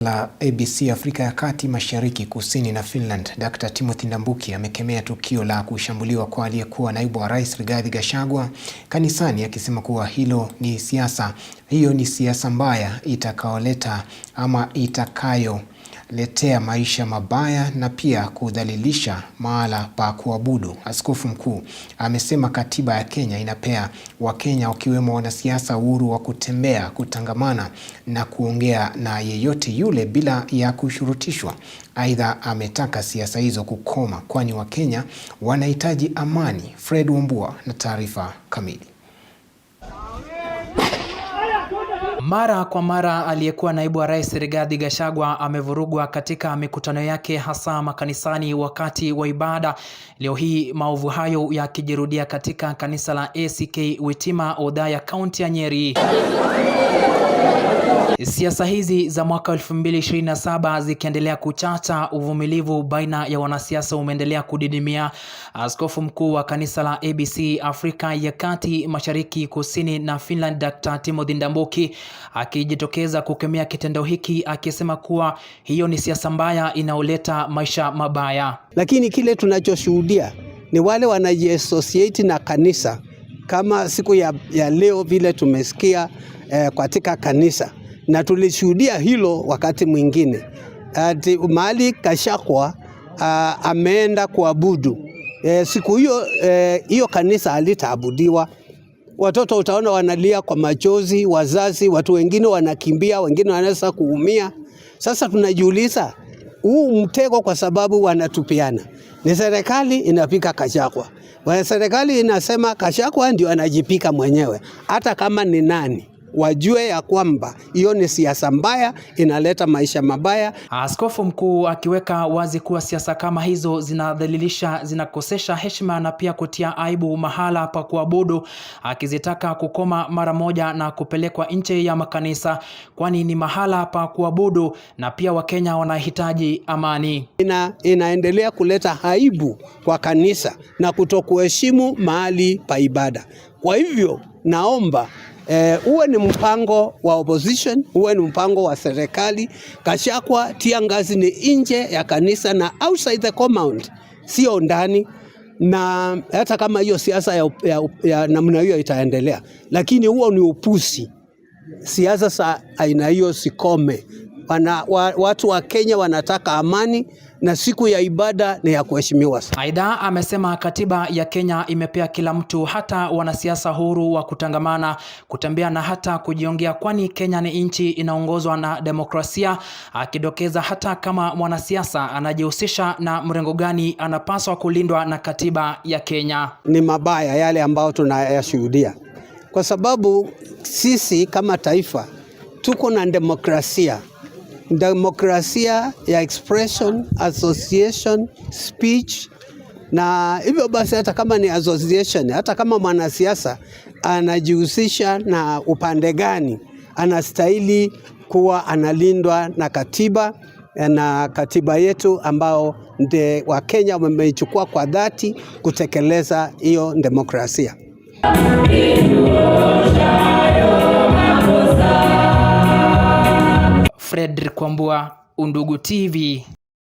la ABC Afrika ya Kati, Mashariki, Kusini na Finland, Dr. Timothy Ndambuki amekemea tukio la kushambuliwa kwa aliyekuwa naibu wa rais Rigathi Gachagua kanisani, akisema kuwa hiyo ni siasa mbaya itakayoletea maisha mabaya na pia kudhalilisha mahala pa kuabudu. Askofu mkuu amesema katiba ya Kenya inapea Wakenya wakiwemo wanasiasa uhuru wa kutembea, kutangamana na kuongea na yeyote yule bila ya kushurutishwa. Aidha, ametaka siasa hizo kukoma kwani Wakenya wanahitaji amani. Fred Wambua na taarifa kamili. Mara kwa mara aliyekuwa naibu wa rais Rigathi Gachagua amevurugwa katika mikutano yake, hasa makanisani wakati wa ibada. Leo hii maovu hayo yakijirudia katika kanisa la ACK Witima, Othaya, kaunti ya Nyeri. Siasa hizi za mwaka 2027 zikiendelea kuchacha, uvumilivu baina ya wanasiasa umeendelea kudidimia. Askofu mkuu wa kanisa la ABC Afrika ya Kati, Mashariki, Kusini na Finland, Dr. Timothy Ndambuki akijitokeza kukemea kitendo hiki, akisema kuwa hiyo ni siasa mbaya inaoleta maisha mabaya. Lakini kile tunachoshuhudia ni wale wanajiassociate na kanisa, kama siku ya leo vile tumesikia katika kanisa, na tulishuhudia hilo wakati mwingine. Mahali Gachagua ameenda kuabudu, siku hiyo kanisa halitaabudiwa. Watoto utaona wanalia kwa machozi, wazazi, watu wengine wanakimbia, wengine wanaweza kuumia. Sasa tunajiuliza huu mtego, kwa sababu wanatupiana. Ni serikali inapika Gachagua. Serikali inasema Gachagua ndio anajipika mwenyewe. Hata kama ni nani, wajue ya kwamba hiyo ni siasa mbaya, inaleta maisha mabaya. Askofu mkuu akiweka wazi kuwa siasa kama hizo zinadhalilisha, zinakosesha heshima na pia kutia aibu mahala pa kuabudu, akizitaka kukoma mara moja na kupelekwa nje ya makanisa, kwani ni mahala pa kuabudu na pia Wakenya wanahitaji amani. Inaendelea kuleta aibu kwa kanisa na kutokuheshimu mahali pa ibada. Kwa hivyo naomba uwe ni mpango wa opposition, uwe ni mpango wa serikali. Gachagua tia ngazi ni nje ya kanisa na outside the compound, sio ndani. Na hata kama hiyo siasa ya namna hiyo itaendelea, lakini huo ni upusi. Siasa za aina hiyo sikome. Watu wa Kenya wanataka amani na siku ya ibada ni ya kuheshimiwa. Aidha, amesema katiba ya Kenya imepea kila mtu, hata wanasiasa, huru wa kutangamana, kutembea na hata kujiongea, kwani Kenya ni nchi inaongozwa na demokrasia, akidokeza hata kama mwanasiasa anajihusisha na mrengo gani anapaswa kulindwa na katiba ya Kenya. Ni mabaya yale ambayo tunayashuhudia, kwa sababu sisi kama taifa tuko na demokrasia ya expression, association, speech. Na hivyo basi hata kama ni association, hata kama mwanasiasa anajihusisha na upande gani, anastahili kuwa analindwa na katiba yetu ambao Wakenya wameichukua kwa dhati kutekeleza hiyo demokrasia. Fred Wambua, Undugu TV.